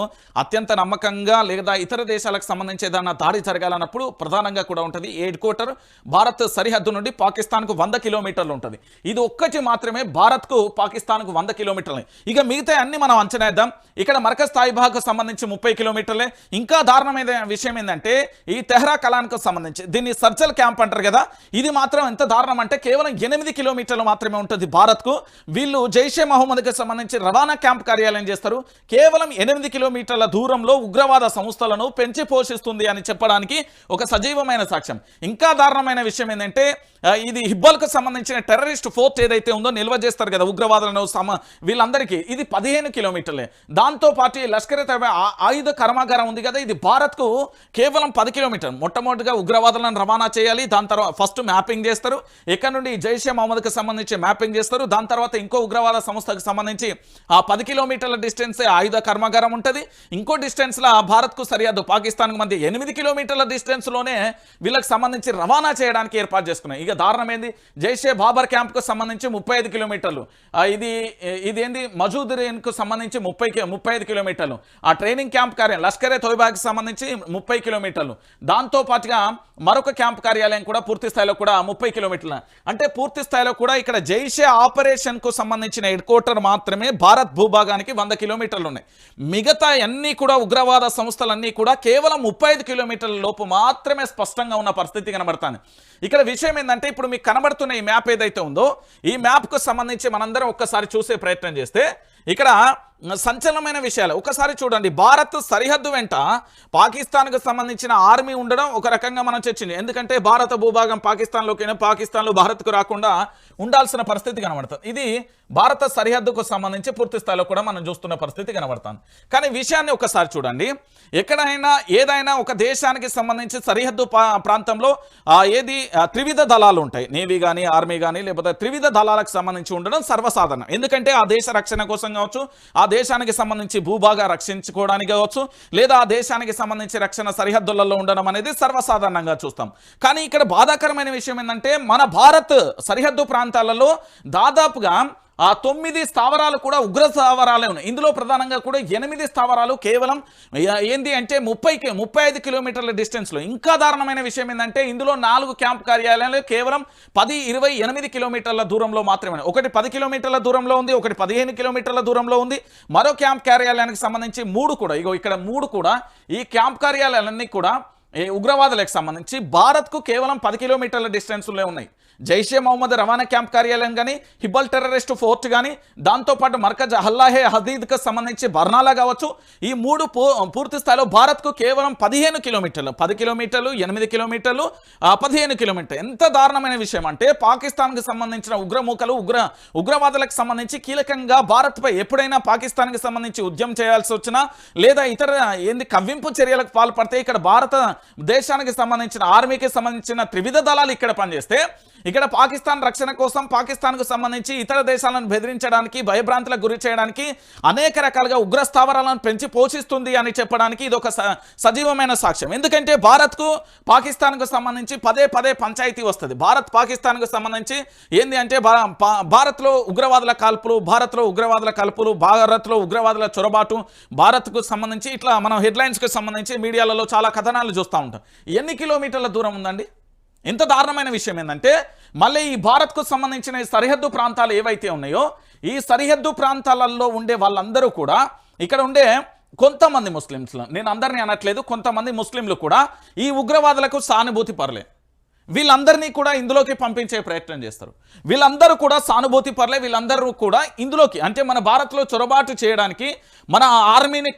అత్యంత నమ్మకంగా లేదా ఇతర దేశాలకు సంబంధించి ఏదైనా దాడి జరగాలన్నప్పుడు ప్రధానంగా కూడా ఉంటుంది. హెడ్ క్వార్టర్ భారత్ సరిహద్దు నుండి పాకిస్తాన్కు 100 కిలోమీటర్లు ఉంటుంది. ఇది ఒక్కటి మాత్రమే భారత్కు పాకిస్తాన్కు 100 కిలోమీటర్లు. ఇక మిగతా అన్ని మనం అంచనా వేద్దాం. ఇక్కడ మర్కజ్ తాయిబాకు సంబంధించి 30 కిలోమీటర్లే. ఇంకా దారుణమైన విషయం ఏంటంటే ఈ తెహ్రా కలాన్కు సంబంధించి దీన్ని సర్జల్ క్యాంప్ అంటారు కదా, ఇది మాత్రం ఎంత దారుణం అంటే కేవలం 8 కిలోమీటర్లు మాత్రమే ఉంటుంది భారత్కు. వీళ్ళు జైషే మహమ్మద్కి సంబంధించి రవాణా క్యాంప్ కార్యాలయం చేస్తారు. కేవలం 8 కిలోమీటర్ల దూరంలో ఉగ్రవాద సంస్థలను పెంచి పోషిస్తుంది అని చెప్పడానికి ఒక సజీవమైన సాక్ష్యం. ఇంకా దారుణమైన విషయం ఏంటంటే ఇది హిబ్బల్కు సంబంధించిన టెర్రరిస్ట్ ఫోర్ట్ ఏదైతే ఉందో నిల్వ చేస్తారు కదా ఉగ్రవాదులను వీళ్ళందరికీ, ఇది 15 కిలోమీటర్లే. దాంతోపాటు లష్కరే తోయిబా ఆయుధ కర్మాగారం ఉంది కదా, ఇది భారత్కు కేవలం 10 కిలోమీటర్లు. మొట్టమొదటిగా ఉగ్రవాదులను రవాణా చేయాలి. దాని తర్వాత ఫస్ట్ మ్యాపింగ్ చేస్తారు. ఎక్కడ నుండి జైషే మహమ్మద్కి సంబంధించి మ్యాపింగ్ చేస్తారు. దాని తర్వాత ఇంకో ఉగ్రవాద సంస్థకు సంబంధించి ఆ 10 కిలోమీటర్ల డిస్టెన్స్ ఆయుధ కర్మాగారం ఉంటుంది. ఇంకో డిస్టెన్స్లో భారత్కు సరిహద్దు పాకిస్తాన్కు మధ్య 8 కిలోమీటర్ల డిస్టెన్స్లోనే వీళ్ళకి సంబంధించి రవాణా చేయడానికి ఏర్పాటు చేసుకున్నాయి. ఇక దారుణం ఏంది, జైషే బాబర్ క్యాంప్కు సంబంధించి 35 కిలోమీటర్లు, ఇదేంది మజూదరీన్కు సంబంధించి 35 కిలోమీటర్లు, ఆ ట్రైనింగ్ క్యాంప్ కార్యాలయం లష్కరే తోయిబాకి సంబంధించి 30 కిలోమీటర్లు. దాంతోపాటుగా మరొక క్యాంప్ కార్యాలయం కూడా పూర్తి స్థాయిలో కూడా 30 కిలోమీటర్లు. అంటే పూర్తి స్థాయిలో కూడా ఇక్కడ జైషే ఆపరేషన్కు సంబంధించిన హెడ్ క్వార్టర్ మాత్రమే భారత్ భూభాగానికి 100 కిలోమీటర్లు ఉన్నాయి. మిగతా అన్నీ కూడా ఉగ్రవాద సంస్థలన్నీ కూడా కేవలం 35 కిలోమీటర్ల లోపు మాత్రమే స్పష్టంగా ఉన్న పరిస్థితి కనబడుతుంది. ఇక్కడ విషయం ఏంటంటే ఇప్పుడు మీకు కనబడుతున్న ఈ మ్యాప్ ఏదైతే ఉందో ఈ మ్యాప్కు సంబంధించి మనందరం ఒక్కసారి చూసే ప్రయత్నం చేస్తే ఇక్కడ సంచలనమైన విషయాలు ఒకసారి చూడండి. భారత్ సరిహద్దు వెంట పాకిస్తాన్కు సంబంధించిన ఆర్మీ ఉండడం ఒక రకంగా మనం చర్చించి, ఎందుకంటే భారత భూభాగం పాకిస్తాన్లోకైనా పాకిస్తాన్లో భారత్కు రాకుండా ఉండాల్సిన పరిస్థితి కనబడుతుంది. ఇది భారత సరిహద్దుకు సంబంధించి పూర్తి స్థాయిలో కూడా మనం చూస్తున్న పరిస్థితి కనబడుతుంది. కానీ విషయాన్ని ఒకసారి చూడండి, ఎక్కడైనా ఏదైనా ఒక దేశానికి సంబంధించి సరిహద్దు ప్రాంతంలో త్రివిధ దళాలు ఉంటాయి. నేవీ కానీ ఆర్మీ కానీ లేకపోతే త్రివిధ దళాలకు సంబంధించి ఉండడం సర్వసాధారణం. ఎందుకంటే ఆ దేశ రక్షణ కోసం కావచ్చు, ఆ దేశానికి సంబంధించి భూభాగా రక్షించుకోవడానికి కావచ్చు, లేదా ఆ దేశానికి సంబంధించి రక్షణ సరిహద్దులలో ఉండడం అనేది సర్వసాధారణంగా చూస్తాం. కానీ ఇక్కడ బాధాకరమైన విషయం ఏంటంటే మన భారత్ సరిహద్దు ప్రాంతాలలో దాదాపుగా ఆ 9 స్థావరాలు కూడా ఉగ్ర స్థావరాలే ఉన్నాయి. ఇందులో ప్రధానంగా కూడా 8 స్థావరాలు కేవలం ఏంది అంటే 35 కిలోమీటర్ల డిస్టెన్స్లో. ఇంకా దారుణమైన విషయం ఏంటంటే ఇందులో 4 క్యాంప్ కార్యాలయాలు కేవలం 10, 20, 8 కిలోమీటర్ల దూరంలో మాత్రమే. ఒకటి 10 కిలోమీటర్ల దూరంలో ఉంది, ఒకటి 15 కిలోమీటర్ల దూరంలో ఉంది. మరో క్యాంప్ కార్యాలయానికి సంబంధించి 3 కూడా, ఇక్కడ 3 కూడా ఈ క్యాంప్ కార్యాలయాలన్నీ కూడా ఉగ్రవాదులకు సంబంధించి భారత్కు కేవలం 10 కిలోమీటర్ల డిస్టెన్స్లో ఉన్నాయి. జైషే మహమ్మద్ రవాణా క్యాంప్ కార్యాలయం కానీ, హిబ్బల్ టెర్రరిస్ట్ ఫోర్ట్ కానీ, దాంతోపాటు మర్కజ్ అల్లాహే హదీద్కు సంబంధించి బర్నాలా కావచ్చు, ఈ 3 పూర్తి స్థాయిలో భారత్కు కేవలం 15 కిలోమీటర్లు, 10 కిలోమీటర్లు, 8 కిలోమీటర్లు, 15 కిలోమీటర్లు. ఎంత దారుణమైన విషయం అంటే పాకిస్తాన్కి సంబంధించిన ఉగ్రమూకలు ఉగ్రవాదులకు సంబంధించి కీలకంగా భారత్పై ఎప్పుడైనా పాకిస్తాన్కి సంబంధించి ఉద్యమం చేయాల్సి వచ్చినా లేదా ఇతర కవ్వింపు చర్యలకు పాల్పడితే ఇక్కడ భారత దేశానికి సంబంధించిన ఆర్మీకి సంబంధించిన త్రివిధ దళాలు ఇక్కడ పనిచేస్తే ఇక్కడ పాకిస్తాన్ రక్షణ కోసం పాకిస్తాన్కు సంబంధించి ఇతర దేశాలను బెదిరించడానికి భయభ్రాంతులకు గురి చేయడానికి అనేక రకాలుగా ఉగ్ర స్థావరాలను పెంచి పోషిస్తుంది అని చెప్పడానికి ఇది ఒక సజీవమైన సాక్ష్యం. ఎందుకంటే భారత్కు పాకిస్తాన్కు సంబంధించి పదే పదే పంచాయతీ వస్తుంది. భారత్ పాకిస్తాన్కు సంబంధించి ఏంది అంటే భారత్లో ఉగ్రవాదుల కాల్పులు, భారత్లో ఉగ్రవాదుల చొరబాటు, భారత్కు సంబంధించి ఇట్లా మనం హెడ్లైన్స్కి సంబంధించి మీడియాలలో చాలా కథనాలు చూస్తూ ఉంటాం. ఎన్ని కిలోమీటర్ల దూరం ఉందండి? ఇంత దారుణమైన విషయం ఏంటంటే మళ్ళీ ఈ భారత్కు సంబంధించిన సరిహద్దు ప్రాంతాలు ఏవైతే ఉన్నాయో ఈ సరిహద్దు ప్రాంతాలలో ఉండే వాళ్ళందరూ కూడా ఇక్కడ ఉండే కొంతమంది ముస్లింలు, నేను అందరినీ అనట్లేదు, కొంతమంది ముస్లింలు కూడా ఈ ఉగ్రవాదులకు సానుభూతి పర్లే, వీళ్ళందరినీ కూడా ఇందులోకి పంపించే ప్రయత్నం చేస్తారు. వీళ్ళందరూ కూడా సానుభూతి పర్లే, వీళ్ళందరూ కూడా ఇందులోకి అంటే మన భారత్లో చొరబాటు చేయడానికి మన ఆర్మీని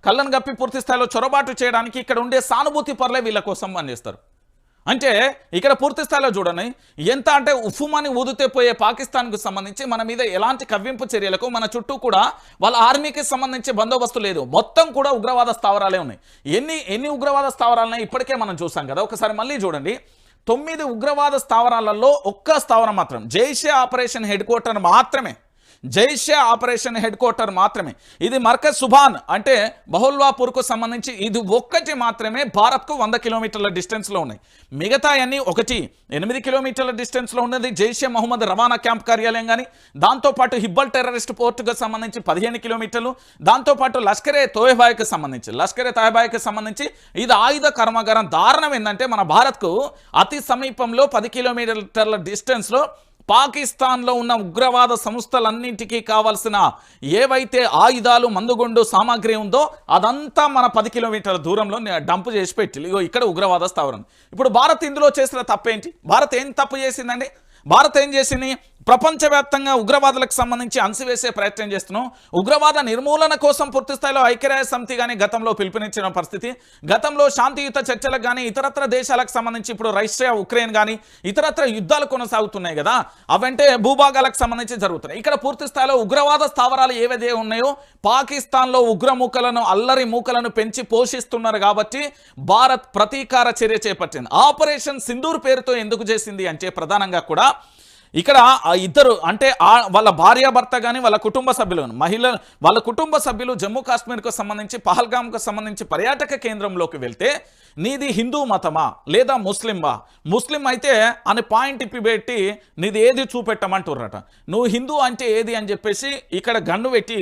కళ్ళను గప్పి పూర్తి స్థాయిలో చొరబాటు చేయడానికి ఇక్కడ ఉండే సానుభూతి పర్లే వీళ్ళ కోసం పనిచేస్తారు. అంటే ఇక్కడ పూర్తి స్థాయిలో చూడండి ఎంత అంటే ఉఫుమని ఊదితే పోయే పాకిస్తాన్కు సంబంధించి మన మీద ఎలాంటి కవ్వింపు చర్యలకు మన చుట్టూ కూడా వాళ్ళ ఆర్మీకి సంబంధించి బందోబస్తు లేదు, మొత్తం కూడా ఉగ్రవాద స్థావరాలే ఉన్నాయి. ఎన్ని ఉగ్రవాద స్థావరాలని ఇప్పటికే మనం చూసాం కదా. ఒకసారి మళ్ళీ చూడండి, 9 ఉగ్రవాద స్థావరాలలో ఒక్క స్థావరం మాత్రం జైషే ఆపరేషన్ హెడ్ క్వార్టర్ మాత్రమే, ఇది మర్కజ్ సుబాన్ అంటే బహుల్వాపూర్కు సంబంధించి ఇది ఒక్కటి మాత్రమే భారత్కు 100 కిలోమీటర్ల డిస్టెన్స్లో ఉన్నాయి. మిగతా అన్ని 8 కిలోమీటర్ల డిస్టెన్స్లో ఉన్నది జైషే మహమ్మద్ రవాణా క్యాంప్ కార్యాలయం, కానీ దాంతోపాటు హిబ్బల్ టెర్రరిస్ట్ పోర్టుకు సంబంధించి 15 కిలోమీటర్లు, దాంతోపాటు లష్కరే తోయబాయ్కి సంబంధించి ఇది ఆయుధ కర్మాగారం. దారుణం ఏంటంటే మన భారత్కు అతి సమీపంలో 10 కిలోమీటర్ల డిస్టెన్స్లో పాకిస్తాన్లో ఉన్న ఉగ్రవాద సంస్థలన్నింటికీ కావాల్సిన ఏవైతే ఆయుధాలు, మందుగుండు సామాగ్రి ఉందో అదంతా మన 10 కిలోమీటర్ల దూరంలో డంప్ చేసి పెట్టి ఇక్కడ ఉగ్రవాద స్థావరం. ఇప్పుడు భారత్ ఇందులో చేసిన తప్పేంటి? భారత్ ఏం తప్పు చేసిందండి? భారత్ ఏం చేసింది? ప్రపంచవ్యాప్తంగా ఉగ్రవాదులకు సంబంధించి అణిసివేసే ప్రయత్నం చేస్తున్నాం. ఉగ్రవాద నిర్మూలన కోసం పూర్తి స్థాయిలో ఐక్యరాజ్య సమితి కానీ గతంలో పిలుపునిచ్చిన పరిస్థితి, గతంలో శాంతియుత చర్చలకు కానీ ఇతరత్ర దేశాలకు సంబంధించి ఇప్పుడు రష్యా, ఉక్రెయిన్ కానీ ఇతరత్ర యుద్ధాలు కొనసాగుతున్నాయి కదా, అవంటే భూభాగాలకు సంబంధించి జరుగుతున్నాయి. ఇక్కడ పూర్తి స్థాయిలో ఉగ్రవాద స్థావరాలు ఏవైతే ఉన్నాయో పాకిస్తాన్లో ఉగ్రమూకలను, అల్లరి మూకలను పెంచి పోషిస్తున్నారు కాబట్టి భారత్ ప్రతీకార చర్య చేపట్టింది. ఆపరేషన్ సింధూర్ పేరుతో ఎందుకు చేసింది అంటే ప్రధానంగా కూడా ఇక్కడ ఇద్దరు అంటే వాళ్ళ భార్యాభర్త కానీ వాళ్ళ కుటుంబ సభ్యులు జమ్మూ కాశ్మీర్కు సంబంధించి పహల్గామ్కు సంబంధించి పర్యాటక కేంద్రంలోకి వెళ్తే నీది హిందూ మతమా లేదా ముస్లిం అయితే అని పాయింట్ ఇప్పిపెట్టి నీది ఏది చూపెట్టమంటుర్రట. నువ్వు హిందూ అంటే ఏది అని చెప్పేసి ఇక్కడ గన్ను పెట్టి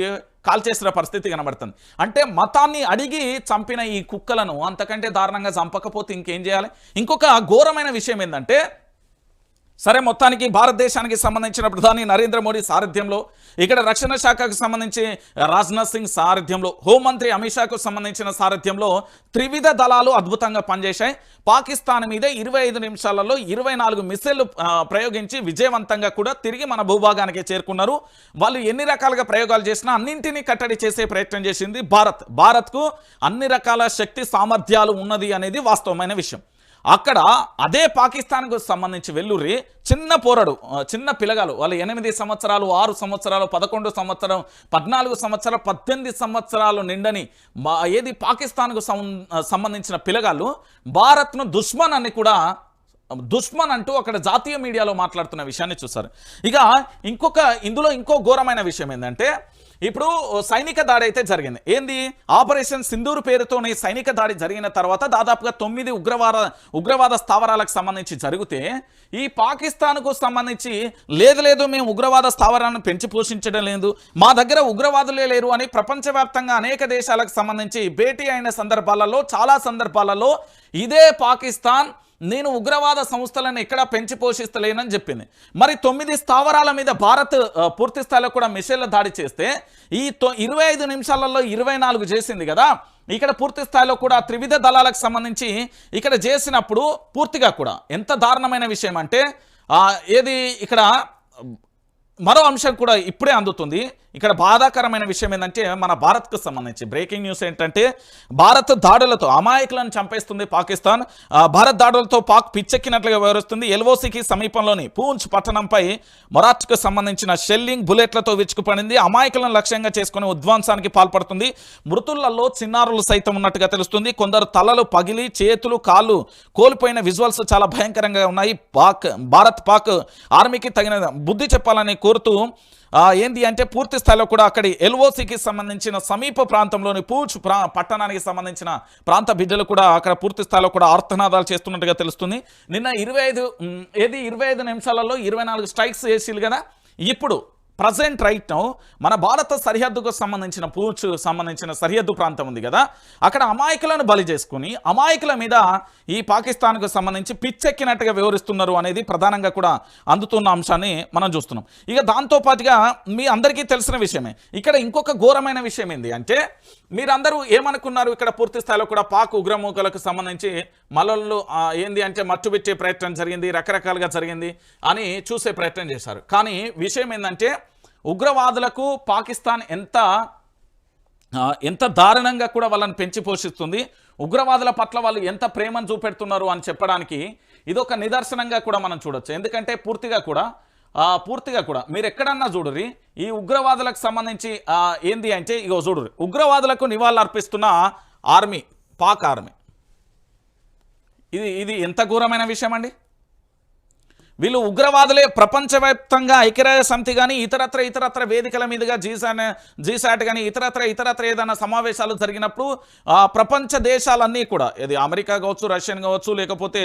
కాల్ చేసిన పరిస్థితి కనబడుతుంది. అంటే మతాన్ని అడిగి చంపిన ఈ కుక్కలను అంతకంటే దారుణంగా చంపకపోతే ఇంకేం చేయాలి? ఇంకొక ఘోరమైన విషయం ఏంటంటే సరే మొత్తానికి భారతదేశానికి సంబంధించిన ప్రధాని నరేంద్ర మోడీ సారథ్యంలో, ఇక్కడ రక్షణ శాఖకు సంబంధించి రాజ్నాథ్ సింగ్ సారథ్యంలో, హోంమంత్రి అమిత్ షాకు సంబంధించిన సారథ్యంలో త్రివిధ దళాలు అద్భుతంగా పనిచేశాయి. పాకిస్తాన్ మీద 25 నిమిషాలలో 24 మిస్సైళ్లు ప్రయోగించి విజయవంతంగా కూడా తిరిగి మన భూభాగానికి చేరుకున్నారు. వాళ్ళు ఎన్ని రకాలుగా ప్రయోగాలు చేసినా అన్నింటినీ కట్టడి చేసే ప్రయత్నం చేసింది భారత్కు అన్ని రకాల శక్తి సామర్థ్యాలు ఉన్నది అనేది వాస్తవమైన విషయం. అక్కడ అదే పాకిస్తాన్కు సంబంధించి వెల్లురి చిన్న పోరడు, చిన్న పిల్లగాలు, వాళ్ళు 8 సంవత్సరాలు, 6 సంవత్సరాలు, 11 సంవత్సరం, 14 సంవత్సరాలు, 18 సంవత్సరాలు నిండని ఏది పాకిస్తాన్కు సంబంధించిన పిల్లగాళ్ళు భారత్ను దుష్మన్ అంటూ అక్కడ జాతీయ మీడియాలో మాట్లాడుతున్న విషయాన్ని చూస్తారు. ఇక ఇందులో ఇంకో ఘోరమైన విషయం ఏంటంటే ఇప్పుడు సైనిక దాడి అయితే జరిగింది. ఏంది? ఆపరేషన్ సింధూర్ పేరుతోనే సైనిక దాడి జరిగిన తర్వాత దాదాపుగా 9 ఉగ్రవాద స్థావరాలకు సంబంధించి జరిగితే ఈ పాకిస్తాన్కు సంబంధించి లేదు మేము ఉగ్రవాద స్థావరాలను పెంచి పోషించడం లేదు, మా దగ్గర ఉగ్రవాదులే లేరు అని ప్రపంచవ్యాప్తంగా అనేక దేశాలకు సంబంధించి భేటీ అయిన చాలా సందర్భాలలో ఇదే పాకిస్తాన్ నేను ఉగ్రవాద సంస్థలను ఎక్కడా పెంచి పోషిస్తలేనని చెప్పింది. మరి 9 స్థావరాల మీద భారత్ పూర్తి స్థాయిలో కూడా మిసైళ్ల దాడి చేస్తే ఈ 25 నిమిషాలలో 24 చేసింది కదా. ఇక్కడ పూర్తి స్థాయిలో కూడా త్రివిధ దళాలకు సంబంధించి ఇక్కడ చేసినప్పుడు పూర్తిగా కూడా ఎంత దారుణమైన విషయం అంటే ఏది ఇక్కడ మరో అంశం కూడా ఇప్పుడే అందుతుంది. ఇక్కడ బాధాకరమైన విషయం ఏంటంటే మన భారత్కు సంబంధించి బ్రేకింగ్ న్యూస్ ఏంటంటే భారత్ దాడులతో అమాయకులను చంపేస్తుంది పాకిస్తాన్. భారత్ దాడులతో పాక్ పిచ్చెక్కినట్లుగా వివరిస్తుంది. ఎల్ఓసికి సమీపంలోని పూంచ్ పట్టణంపై మొరాట్కు సంబంధించిన షెల్లింగ్ బుల్లెట్లతో విరుచుకుపడింది. అమాయకులను లక్ష్యంగా చేసుకుని ఉద్వాంసానికి పాల్పడుతుంది. మృతులలో చిన్నారులు సైతం ఉన్నట్టుగా తెలుస్తుంది. కొందరు తలలు పగిలి చేతులు కాళ్ళు కోల్పోయిన విజువల్స్ చాలా భయంకరంగా ఉన్నాయి. భారత్ పాక్ ఆర్మీకి తగిన బుద్ధి చెప్పాలని కోరుతూ ఏంది అంటే పూర్తి స్థాయిలో కూడా అక్కడి ఎల్ఓసికి సంబంధించిన సమీప ప్రాంతంలోని పూంచ్ పట్టణానికి సంబంధించిన ప్రాంత బిడ్డలు కూడా అక్కడ పూర్తి స్థాయిలో కూడా ఆర్తనాదాలు చేస్తున్నట్టుగా తెలుస్తుంది. నిన్న 25 నిమిషాలలో 24 స్ట్రైక్స్ చేసిలు కదా. ఇప్పుడు ప్రజెంట్ రైట్ నౌ మన భారత సరిహద్దుకు సంబంధించిన పూంచ్ సంబంధించిన సరిహద్దు ప్రాంతం ఉంది కదా, అక్కడ అమాయకులను బలి చేసుకుని అమాయకుల మీద ఈ పాకిస్తాన్కు సంబంధించి పిచ్చెక్కినట్టుగా వివరిస్తున్నారు అనేది ప్రధానంగా కూడా అందుతున్న అంశాన్ని మనం చూస్తున్నాం. ఇక దాంతోపాటుగా మీ అందరికీ తెలిసిన విషయమే ఇక్కడ ఇంకొక ఘోరమైన విషయం ఏంది అంటే మీరందరూ ఏమనుకున్నారు, ఇక్కడ పూర్తి స్థాయిలో కూడా పాక్ ఉగ్రమూకలకు సంబంధించి మల్లలు ఏంది అంటే మట్టుబెట్టే ప్రయత్నం జరిగింది, రకరకాలుగా జరిగింది అని చూసే ప్రయత్నం చేశారు. కానీ విషయం ఏంటంటే ఉగ్రవాదులకు పాకిస్తాన్ ఎంత దారుణంగా కూడా వాళ్ళని పెంచి పోషిస్తుంది, ఉగ్రవాదుల పట్ల వాళ్ళు ఎంత ప్రేమను చూపెడుతున్నారు అని చెప్పడానికి ఇదొక నిదర్శనంగా కూడా మనం చూడొచ్చు. ఎందుకంటే పూర్తిగా కూడా మీరు ఎక్కడన్నా చూడరి ఈ ఉగ్రవాదులకు సంబంధించి ఏంది అంటే ఇగో చూడరు ఉగ్రవాదులకు నివాళులు అర్పిస్తున్న ఆర్మీ, పాక్ ఆర్మీ. ఇది ఎంత ఘోరమైన విషయం అండి. వీళ్ళు ఉగ్రవాదులే ప్రపంచవ్యాప్తంగా ఐక్యరాజ్య సమితి కానీ ఇతరత్ర వేదికల మీదుగా జీసాట్ కానీ ఇతరత్ర ఏదైనా సమావేశాలు జరిగినప్పుడు ప్రపంచ దేశాలన్నీ కూడా ఇది అమెరికా కావచ్చు, రష్యన్ కావచ్చు, లేకపోతే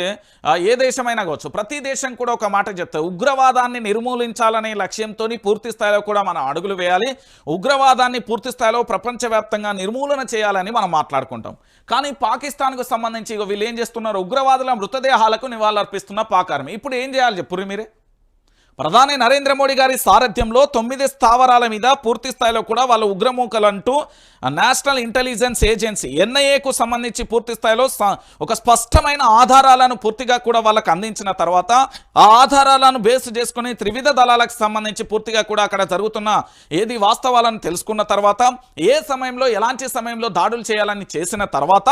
ఏ దేశమైనా కావచ్చు, ప్రతి దేశం కూడా ఒక మాట చెప్తాయి, ఉగ్రవాదాన్ని నిర్మూలించాలనే లక్ష్యంతో పూర్తి స్థాయిలో కూడా మనం అడుగులు వేయాలి, ఉగ్రవాదాన్ని పూర్తి స్థాయిలో ప్రపంచవ్యాప్తంగా నిర్మూలన చేయాలని మనం మాట్లాడుకుంటాం. కానీ పాకిస్తాన్కు సంబంధించి వీళ్ళు ఏం చేస్తున్నారు, ఉగ్రవాదుల మృతదేహాలకు నివాళులర్పిస్తున్న పాక్ ఆర్మీ. ఇప్పుడు ఏం చేయాలి చెప్పుర్రి మీరే. ప్రధాని నరేంద్ర మోడీ గారి సారథ్యంలో 9 స్థావరాల మీద పూర్తి స్థాయిలో కూడా వాళ్ళు ఉగ్రమూకలంటూ నేషనల్ ఇంటెలిజెన్స్ ఏజెన్సీ ఎన్ఐఏకు సంబంధించి పూర్తి స్థాయిలో ఒక స్పష్టమైన ఆధారాలను పూర్తిగా కూడా వాళ్ళకి అందించిన తర్వాత ఆ ఆధారాలను బేస్ చేసుకుని త్రివిధ దళాలకు సంబంధించి పూర్తిగా కూడా అక్కడ జరుగుతున్న ఏది వాస్తవాలను తెలుసుకున్న తర్వాత ఏ సమయంలో ఎలాంటి సమయంలో దాడులు చేయాలని చేసిన తర్వాత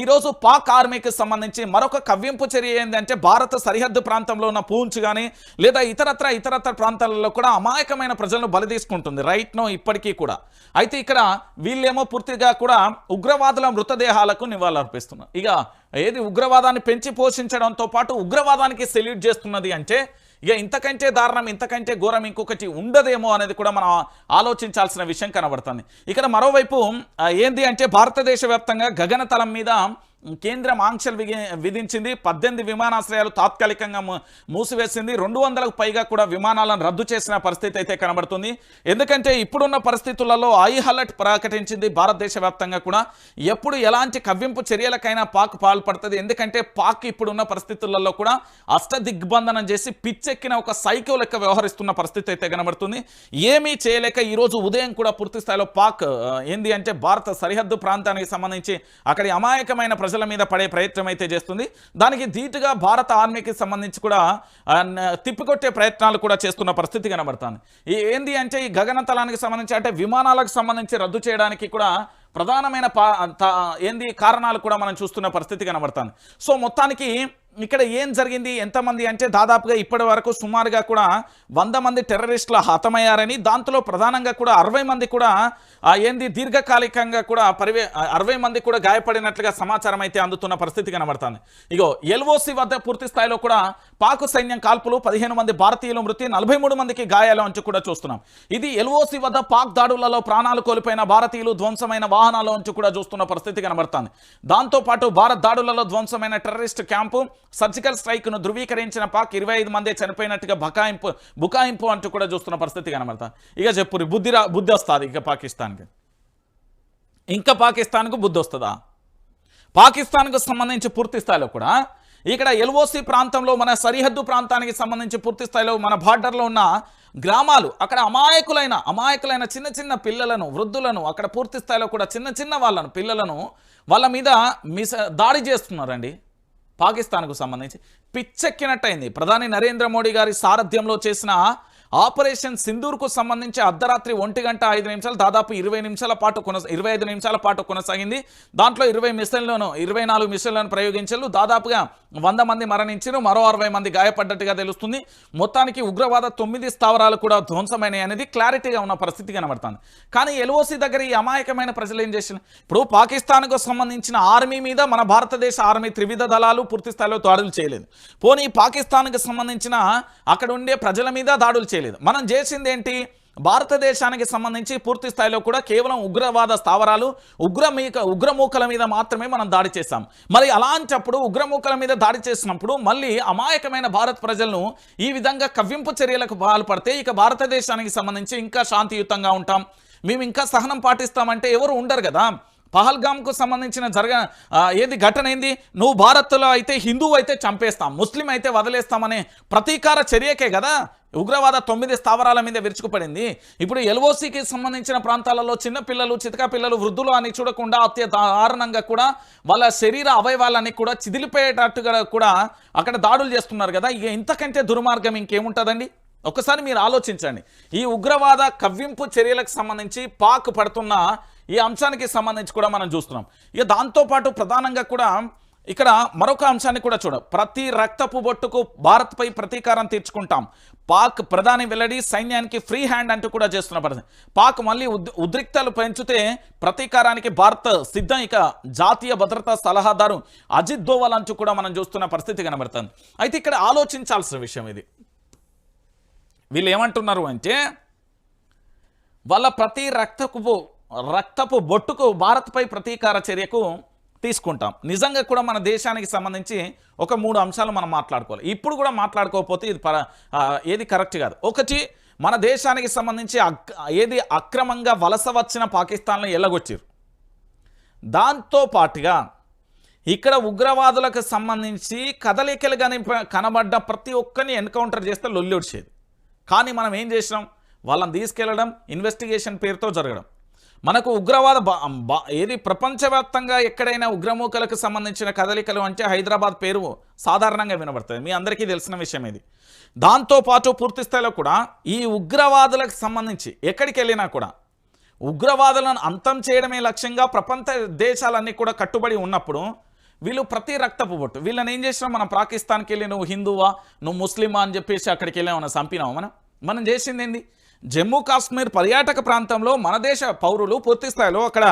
ఈరోజు పాక్ ఆర్మీకి సంబంధించి మరొక కవ్వింపు చర్య ఏంటంటే భారత సరిహద్దు ప్రాంతంలో ఉన్న పూంచ్ కానీ లేదా ఇతరత్ర ప్రాంతాలలో కూడా అమాయకమైన ప్రజలను బలి తీసుకుంటుంది రైట్ నో ఇప్పటికీ కూడా. అయితే ఇక్కడ వీళ్ళేమో పూర్తిగా కూడా ఉగ్రవాదుల మృతదేహాలకు నివాళులర్పిస్తున్నారు. ఇక ఏది ఉగ్రవాదాన్ని పెంచి పోషించడంతో పాటు ఉగ్రవాదానికి సెల్యూట్ చేస్తున్నది అంటే ఇక ఇంతకంటే దారుణం ఇంతకంటే ఘోరం ఇంకొకటి ఉండదేమో అనేది కూడా మనం ఆలోచించాల్సిన విషయం కనబడుతుంది. ఇక్కడ మరోవైపు ఏంది అంటే భారతదేశ వ్యాప్తంగా గగనతలం మీద కేంద్రం ఆంక్షలు విధించింది. 18 విమానాశ్రయాలు తాత్కాలికంగా మూసివేసింది. 200కు పైగా కూడా విమానాలను రద్దు చేసిన పరిస్థితి అయితే కనబడుతుంది. ఎందుకంటే ఇప్పుడున్న పరిస్థితులలో హై అలర్ట్ ప్రకటించింది భారతదేశ వ్యాప్తంగా కూడా. ఎప్పుడు ఎలాంటి కవ్వింపు చర్యలకైనా పాక్ పాల్పడుతుంది. ఎందుకంటే పాక్ ఇప్పుడున్న పరిస్థితులలో కూడా అష్టదిగ్బంధనం చేసి పిచ్చెక్కిన ఒక సైకో లెక్క వ్యవహరిస్తున్న పరిస్థితి అయితే కనబడుతుంది. ఏమీ చేయలేక ఈరోజు ఉదయం కూడా పూర్తి స్థాయిలో పాక్ ఏంది అంటే భారత సరిహద్దు ప్రాంతానికి సంబంధించి అక్కడి అమాయకమైన ప్రజల మీద పడే ప్రయత్నం అయితే చేస్తుంది. దానికి ధీటుగా భారత ఆర్మీకి సంబంధించి కూడా తిప్పికొట్టే ప్రయత్నాలు కూడా చేస్తున్న పరిస్థితి కనబడుతుంది. ఏంది అంటే ఈ గగనతలానికి సంబంధించి అంటే విమానాలకు సంబంధించి రద్దు చేయడానికి కూడా ప్రధానమైన కారణాలు కూడా మనం చూస్తున్న పరిస్థితి కనబడుతుంది. సో మొత్తానికి ఇక్కడ ఏం జరిగింది, ఎంతమంది అంటే దాదాపుగా ఇప్పటి వరకు సుమారుగా కూడా 100 మంది టెర్రరిస్టులు హతమయ్యారని, దాంట్లో ప్రధానంగా కూడా 60 మంది కూడా దీర్ఘకాలికంగా కూడా 60 మంది కూడా గాయపడినట్లుగా సమాచారం అయితే అందుతున్న పరిస్థితి కనబడుతుంది. ఇగో ఎల్ఓసి వద్ద పూర్తి స్థాయిలో కూడా పాక్ సైన్యం కాల్పులు 15 మంది భారతీయులు మృతి 43 మందికి గాయాలు అంటూ కూడా చూస్తున్నాం. ఇది ఎల్ఓసి వద్ద పాక్ దాడులలో ప్రాణాలు కోల్పోయిన భారతీయులు ధ్వంసమైన వాహనాల నుంచి కూడా చూస్తున్న పరిస్థితి కనబడుతుంది. దాంతోపాటు భారత్ దాడులలో ధ్వంసమైన టెర్రరిస్ట్ క్యాంపు సర్జికల్ స్ట్రైక్ను ధృవీకరించిన పాక్ 25 మంది చనిపోయినట్టుగా బుకాయింపు అంటూ కూడా చూస్తున్న పరిస్థితి కనబడుతుంది. ఇక చెప్పురి బుద్ధి వస్తుంది ఇక పాకిస్తాన్కి, ఇంకా పాకిస్తాన్కు బుద్ధి వస్తుందా? పాకిస్తాన్కు సంబంధించి పూర్తి స్థాయిలో కూడా ఇక్కడ ఎల్ఓసి ప్రాంతంలో మన సరిహద్దు ప్రాంతానికి సంబంధించి పూర్తి స్థాయిలో మన బార్డర్లో ఉన్న గ్రామాలు అక్కడ అమాయకులైన చిన్న పిల్లలను వృద్ధులను అక్కడ పూర్తి స్థాయిలో కూడా చిన్న పిల్లలను వాళ్ళ మీద దాడి చేస్తున్నారండి. పాకిస్తాన్కు సంబంధించి పిచ్చెక్కినట్టయింది. ప్రధాని నరేంద్ర మోడీ గారి సారథ్యంలో చేసిన ఆపరేషన్ సింధూర్కు సంబంధించి అర్ధరాత్రి 1:05 దాదాపు 20 నిమిషాల పాటు 25 నిమిషాల పాటు కొనసాగింది. దాంట్లో 24 మిసైళ్లను ప్రయోగించారు. దాదాపుగా 100 మంది మరణించారు, మరో 60 మంది గాయపడ్డట్టుగా తెలుస్తుంది. మొత్తానికి ఉగ్రవాద 9 స్థావరాలు కూడా ధ్వంసమైనాయి అనేది క్లారిటీగా ఉన్న పరిస్థితి కనబడుతుంది. కానీ ఎల్ఓసి దగ్గర ఈ అమాయకమైన ప్రజలు ఏం చేశారు? ఇప్పుడు పాకిస్తాన్కు సంబంధించిన ఆర్మీ మీద మన భారతదేశ ఆర్మీ త్రివిధ దళాలు పూర్తి స్థాయిలో దాడులు చేయలేదు. పోనీ పాకిస్తాన్కి సంబంధించిన అక్కడ ఉండే ప్రజల మీద దాడులు చేయలేదు. మనం చేసింది ఏంటి? భారతదేశానికి సంబంధించి పూర్తి స్థాయిలో కూడా కేవలం ఉగ్రవాద స్థావరాలు ఉగ్రమూకల మీద మాత్రమే మనం దాడి చేశాం. మరి అలాంటప్పుడు ఉగ్రమూకల మీద దాడి చేసినప్పుడు మళ్ళీ అమాయకమైన భారత ప్రజలను ఈ విధంగా కవ్వింపు చర్యలకు పాల్పడితే ఇక భారతదేశానికి సంబంధించి ఇంకా శాంతియుతంగా ఉంటాం, మేము ఇంకా సహనం పాటిస్తామంటే ఎవరు ఉండరు కదా. పహల్గామ్కు సంబంధించిన ఏది ఘటన ఏంది? నువ్వు భారత్లో అయితే హిందువు అయితే చంపేస్తాం, ముస్లిం అయితే వదిలేస్తామనే ప్రతీకార చర్యకే కదా ఉగ్రవాద 9 స్థావరాల మీద విరుచుకుపడింది. ఇప్పుడు ఎల్ఓసికి సంబంధించిన ప్రాంతాలలో చిన్నపిల్లలు, చితకా పిల్లలు, వృద్ధులు అని చూడకుండా దారుణంగా కూడా వాళ్ళ శరీర అవయవాలన్నీ కూడా చిదిలిపోయేటట్టుగా కూడా అక్కడ దాడులు చేస్తున్నారు కదా. ఇక ఇంతకంటే దుర్మార్గం ఇంకేముంటుందండి? ఒకసారి మీరు ఆలోచించండి. ఈ ఉగ్రవాద కవ్వింపు చర్యలకు సంబంధించి పాక్ పడుతున్న ఈ అంశానికి సంబంధించి కూడా మనం చూస్తున్నాం. ఇక దాంతోపాటు ప్రధానంగా కూడా ఇక్కడ మరొక అంశాన్ని కూడా ప్రతి రక్తపు బొట్టుకు భారత్పై ప్రతీకారం తీర్చుకుంటాం, పాక్ ప్రధాని వెల్లడి, సైన్యానికి ఫ్రీ హ్యాండ్ అంటూ కూడా చేస్తున్న పరిస్థితి. పాక్ మళ్ళీ ఉద్రిక్తలు పెంచితే ప్రతీకారానికి భారత్ సిద్ధం. ఇక జాతీయ భద్రతా సలహాదారు అజిత్ దోవల్ అంటూ కూడా మనం చూస్తున్న పరిస్థితి కనబడుతుంది. అయితే ఇక్కడ ఆలోచించాల్సిన విషయం ఇది. వీళ్ళు ఏమంటున్నారు అంటే వాళ్ళ ప్రతి రక్తపు బొట్టుకు భారత్పై ప్రతీకార చర్యకు తీసుకుంటాం. నిజంగా కూడా మన దేశానికి సంబంధించి ఒక 3 అంశాలు మనం మాట్లాడుకోవాలి. ఇప్పుడు కూడా మాట్లాడుకోకపోతే ఇది ఏది కరెక్ట్ కాదు. ఒకటి, మన దేశానికి సంబంధించి ఏది అక్రమంగా వలస వచ్చిన పాకిస్తాన్లో ఎల్లగొచ్చారు. దాంతో పాటుగా ఇక్కడ ఉగ్రవాదులకు సంబంధించి కదలికలు కానీ కనబడ్డ ప్రతి ఒక్కరిని ఎన్కౌంటర్ చేస్తే లొల్లి వచ్చేది. కానీ మనం ఏం చేసినాం? వాళ్ళని తీసుకెళ్లడం, ఇన్వెస్టిగేషన్ పేరుతో జరగడం. మనకు ఉగ్రవాద ఏది ప్రపంచవ్యాప్తంగా ఎక్కడైనా ఉగ్రమూకలకు సంబంధించిన కదలికలు అంటే హైదరాబాద్ పేరు సాధారణంగా వినబడుతుంది, మీ అందరికీ తెలిసిన విషయం ఇది. దాంతోపాటు పూర్తి స్థాయిలో కూడా ఈ ఉగ్రవాదులకు సంబంధించి ఎక్కడికి వెళ్ళినా కూడా ఉగ్రవాదులను అంతం చేయడమే లక్ష్యంగా ప్రపంచ దేశాలన్నీ కూడా కట్టుబడి ఉన్నప్పుడు వీళ్ళు ప్రతి రక్తపు బొట్టు వీళ్ళని ఏం చేసినాం? మనం పాకిస్తాన్కి వెళ్ళి నువ్వు హిందువా, నువ్వు ముస్లిమా అని చెప్పేసి అక్కడికి వెళ్ళామన్నా చంపినావు. మనం చేసింది ఏంది? జమ్మూ కాశ్మీర్ పర్యాటక ప్రాంతంలో మన దేశ పౌరులు పూర్తి స్థాయిలో అక్కడ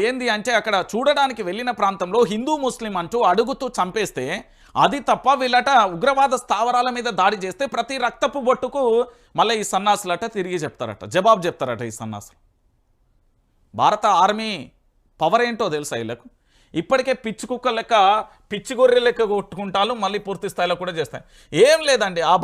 ఏంది అంటే అక్కడ చూడడానికి వెళ్ళిన ప్రాంతంలో హిందూ ముస్లిం అంటూ అడుగుతూ చంపేస్తే అది తప్ప వీళ్ళట ఉగ్రవాద స్థావరాల మీద దాడి చేస్తే ప్రతి రక్తపు బొట్టుకు మళ్ళీ ఈ సన్నాసులట తిరిగి చెప్తారట, జవాబు చెప్తారట ఈ సన్నాసులు. భారత ఆర్మీ పవర్ ఏంటో తెలుసా వీళ్ళకు? ఇప్పటికే పిచ్చి కుక్క లెక్క పిచ్చి గొర్రె లెక్క కొట్టుకుంటాలు, మళ్ళీ పూర్తి స్థాయిలో కూడా చేస్తాయి. ఏం లేదండి, ఆ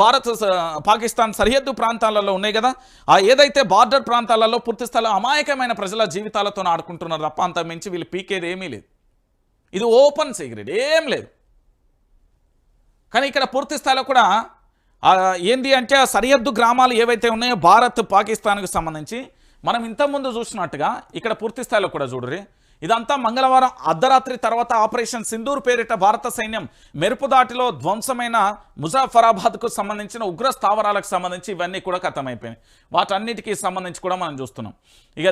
పాకిస్తాన్ సరిహద్దు ప్రాంతాలలో ఉన్నాయి కదా, ఆ ఏదైతే బార్డర్ ప్రాంతాలలో పూర్తి స్థాయిలో అమాయకమైన ప్రజల జీవితాలతో ఆడుకుంటున్నారు తప్ప అంత మించి వీళ్ళు పీకేది ఏమీ లేదు. ఇది ఓపెన్ సీక్రెట్, ఏం లేదు. కానీ ఇక్కడ పూర్తి స్థాయిలో కూడా ఏంది అంటే ఆ సరిహద్దు గ్రామాలు ఏవైతే ఉన్నాయో భారత్ పాకిస్తాన్కు సంబంధించి మనం ఇంతకుముందు చూసినట్టుగా ఇక్కడ పూర్తి స్థాయిలో కూడా చూడరి. ఇదంతా మంగళవారం అర్ధరాత్రి తర్వాత ఆపరేషన్ సింధూర్ పేరిట భారత సైన్యం మెరుపుదాటిలో ధ్వంసమైన ముజాఫరాబాద్కు సంబంధించిన ఉగ్ర స్థావరాలకు సంబంధించి ఇవన్నీ కూడా ఖతమైపోయినాయి. వాటన్నిటికీ సంబంధించి కూడా మనం చూస్తున్నాం. ఇక